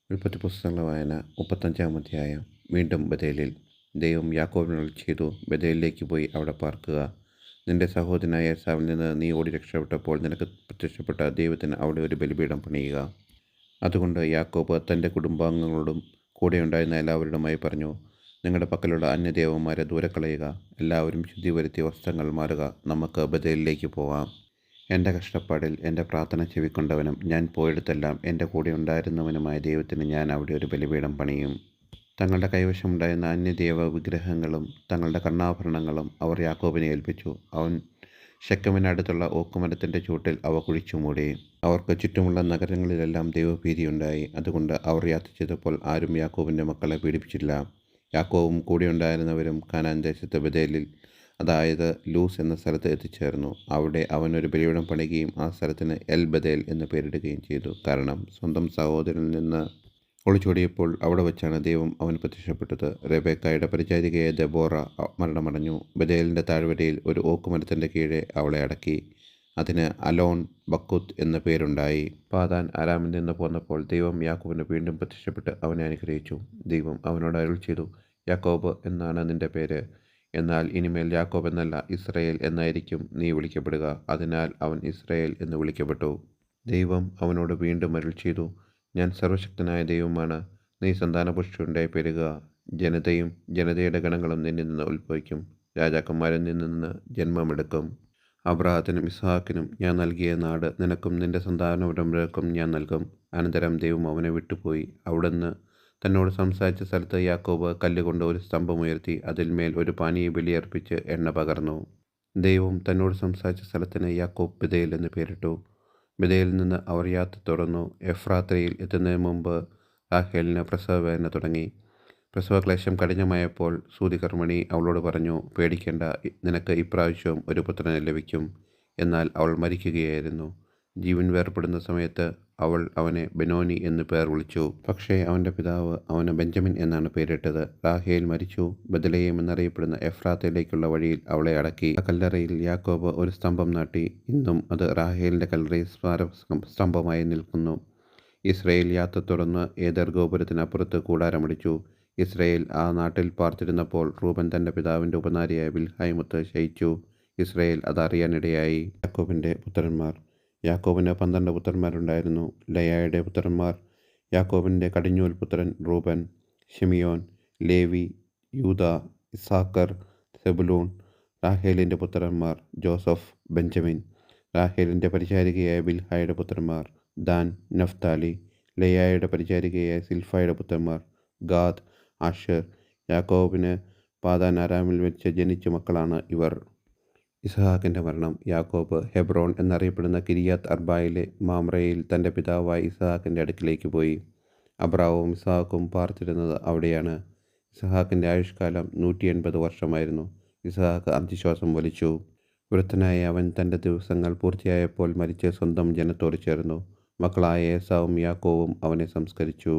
ഉൽപ്പത്തി പുസ്തകങ്ങളുടെ വായന 35-ാം അധ്യായം. വീണ്ടും ബഥേലിൽ. ദൈവം യാക്കോബിനോട് ചെയ്തു, ബഥേലിലേക്ക് പോയി അവിടെ പാർക്കുക. നിന്റെ സഹോദരനായ ഏസാവിൽ നിന്ന് നീ ഓടി രക്ഷപ്പെട്ടപ്പോൾ നിനക്ക് പ്രത്യക്ഷപ്പെട്ട ദൈവത്തിന് അവിടെ ഒരു ബലിപീഠം പണിയുക. അതുകൊണ്ട് യാക്കോബ് തൻ്റെ കുടുംബാംഗങ്ങളോടും കൂടെ ഉണ്ടായിരുന്ന എല്ലാവരോടുമായി പറഞ്ഞു, നിങ്ങളുടെ പക്കലുള്ള അന്യദേവന്മാരെ ദൂരെ കളയുക. എല്ലാവരും ശുദ്ധി വരുത്തിയ വസ്ത്രങ്ങൾ മാറുക. നമുക്ക് ബഥേലിലേക്ക് പോവാം. എൻ്റെ കഷ്ടപ്പാടിൽ എൻ്റെ പ്രാർത്ഥന ചെവിക്കൊണ്ടവനും ഞാൻ പോയിടത്തെല്ലാം എൻ്റെ കൂടെ ഉണ്ടായിരുന്നവനുമായ ദൈവത്തിന് ഞാൻ അവിടെ ഒരു ബലിപീഠം പണിയും. തങ്ങളുടെ കൈവശമുണ്ടായിരുന്ന അന്യദേവ വിഗ്രഹങ്ങളും തങ്ങളുടെ കർണാഭരണങ്ങളും അവർ യാക്കോബിനെ ഏൽപ്പിച്ചു. അവൻ ശെക്കെമിനടുത്തുള്ള ഓക്കുമരത്തിൻ്റെ ചൂട്ടിൽ അവ കുഴിച്ചു മൂടി. അവർക്ക് ചുറ്റുമുള്ള നഗരങ്ങളിലെല്ലാം ദൈവഭീതിയുണ്ടായി. അതുകൊണ്ട് അവർ യാത്ര ചെയ്തപ്പോൾ ആരും യാക്കോബിൻ്റെ മക്കളെ പീഡിപ്പിച്ചില്ല. യാക്കോബും കൂടെയുണ്ടായിരുന്നവരും കാനാൻ ദേശത്ത് ബഥേലിൽ, അതായത് ലൂസ് എന്ന സ്ഥലത്ത് എത്തിച്ചേർന്നു. അവിടെ അവൻ ഒരു ബലിപീഠം പണിയുകയും ആ സ്ഥലത്തിന് എൽ ബഥേൽ എന്ന് പേരിടുകയും ചെയ്തു. കാരണം സ്വന്തം സഹോദരനിൽ നിന്ന് ഒളിച്ചോടിയപ്പോൾ അവിടെ വെച്ചാണ് ദൈവം അവന് പ്രത്യക്ഷപ്പെട്ടത്. റെബേക്കായുടെ പരിചാരികയായ ദെബോറ മരണമടഞ്ഞു. ബഥേലിൻ്റെ താഴ്വരയിൽ ഒരു ഓക്കുമരത്തിൻ്റെ കീഴെ അവളെ അടക്കി. അതിന് അലോൺ ബക്കുത്ത് എന്ന പേരുണ്ടായി. പാതാൻ അരാമിൽ നിന്ന് പോന്നപ്പോൾ ദൈവം യാക്കോബിന് വീണ്ടും പ്രത്യക്ഷപ്പെട്ട് അവനെ അനുഗ്രഹിച്ചു. ദൈവം അവനോട് അരുൾ ചെയ്തു, യാക്കോബ് എന്നാണ് നിന്റെ പേര്. എന്നാൽ ഇനിമേൽ യാക്കോബ് എന്നല്ല, ഇസ്രായേൽ എന്നായിരിക്കും നീ വിളിക്കപ്പെടുക. അതിനാൽ അവൻ ഇസ്രായേൽ എന്ന് വിളിക്കപ്പെട്ടു. ദൈവം അവനോട് വീണ്ടും അരുൾ ചെയ്തു, ഞാൻ സർവശക്തനായ ദൈവമാണ്. നീ സന്താനപുഷ്ടിയുണ്ടായി പെരുകുക. ജനതയും ജനതയുടെ ഗണങ്ങളും നിന്നിൽ നിന്ന് ഉത്ഭവിക്കും. രാജാക്കന്മാരിൽ നിന്ന് ജന്മമെടുക്കും. അബ്രാഹത്തിനും ഇസ്ഹാക്കിനും ഞാൻ നൽകിയ നാട് നിനക്കും നിന്റെ സന്താനപരമ്പരക്കും ഞാൻ നൽകും. അനന്തരം ദൈവം അവനെ വിട്ടുപോയി. അവിടുന്ന് തന്നോട് സംസാരിച്ച സ്ഥലത്ത് യാക്കോബ് കല്ലുകൊണ്ട് ഒരു സ്തംഭമുയർത്തി അതിന്മേൽ ഒരു പാനീയ ബലിയർപ്പിച്ച് എണ്ണ പകർന്നു. ദൈവം തന്നോട് സംസാരിച്ച സ്ഥലത്തിന് യാക്കോബ് ബഥേൽ എന്ന് പേരിട്ടു. ബഥേലിൽ നിന്ന് അവർ യാത്ര തുടർന്നു. എഫ്രാത്തയിൽ എത്തുന്നതിന് മുമ്പ് റാഹേലിന് പ്രസവവേദന തുടങ്ങി. പ്രസവക്ലേശം കഠിനമായപ്പോൾ സൂതികർമ്മിണി അവളോട് പറഞ്ഞു, പേടിക്കേണ്ട, നിനക്ക് ഇപ്രാവശ്യവും ഒരു പുത്രനെ ലഭിക്കും. എന്നാൽ അവൾ മരിക്കുകയായിരുന്നു. ജീവൻ വേർപ്പെടുന്ന സമയത്ത് അവൾ അവനെ ബെനോനി എന്ന് പേർ വിളിച്ചു. പക്ഷേ അവൻ്റെ പിതാവ് അവന് ബെഞ്ചമിൻ എന്നാണ് പേരിട്ടത്. റാഹേൽ മരിച്ചു. ബത്ലഹേം എന്നറിയപ്പെടുന്ന എഫ്രാത്തയിലേക്കുള്ള വഴിയിൽ അവളെ അടക്കി. ആ കല്ലറയിൽ യാക്കോബ് ഒരു സ്തംഭം നാട്ടി. ഇന്നും അത് റാഹേലിൻ്റെ കല്ലറയിൽ സ്തംഭമായി നിൽക്കുന്നു. ഇസ്രായേൽ യാത്ര തുടർന്ന് ഏദർ ഗോപുരത്തിനപ്പുറത്ത് കൂടാരമടിച്ചു. ഇസ്രായേൽ ആ നാട്ടിൽ പാർത്തിരുന്നപ്പോൾ റൂബൻ തൻ്റെ പിതാവിൻ്റെ ഉപനാരിയായ ബിൽഹായുമൊത്ത് ശയിച്ചു. ഇസ്രായേൽ അതറിയാനിടയായി. യാക്കോബിൻ്റെ പുത്രന്മാർ. യാക്കോബിന് 12 പുത്രന്മാരുണ്ടായിരുന്നു. ലയായുടെ പുത്രന്മാർ. യാക്കോബിൻ്റെ കടിഞ്ഞൂൽ പുത്രൻ റൂബൻ, ശിമിയോൻ, ലേവി, യൂദ, ഇസ്സാക്കർ, സെബുലൂൺ. റാഹേലിൻ്റെ പുത്രന്മാർ ജോസഫ്, ബെഞ്ചമിൻ. റാഹേലിൻ്റെ പരിചാരികയായ ബിൽഹായുടെ പുത്രന്മാർ ദാൻ, നഫ്താലി. ലയായുടെ പരിചാരികയായ സിൽഫായുടെ പുത്രന്മാർ ഗാദ്, ആഷർ. യാക്കോബിന് പാതാൻ അരാമിൽ വെച്ച് ജനിച്ച മക്കളാണ് ഇവർ. ഇസ്ഹാക്കിൻ്റെ മരണം. യാക്കോബ് ഹെബ്രോൺ എന്നറിയപ്പെടുന്ന കിരിയാത്ത് അർബായിലെ മാമ്രയിൽ തൻ്റെ പിതാവായ ഇസ്ഹാക്കിൻ്റെ അടുക്കിലേക്ക് പോയി. അബ്രാവും ഇസ്ഹാക്കും പാർത്തിരുന്നത് അവിടെയാണ്. ഇസ്ഹാക്കിൻ്റെ ആയുഷ്കാലം 180 വർഷമായിരുന്നു. ഇസ്ഹാക്ക് അന്ത്യശ്വാസം വലിച്ചു. വൃദ്ധനായ അവൻ തൻ്റെ ദിവസങ്ങൾ പൂർത്തിയായപ്പോൾ മരിച്ച് സ്വന്തം ജനത്തോട് ചേർന്നു. മക്കളായ ഏസാവും യാക്കോബും അവനെ സംസ്കരിച്ചു.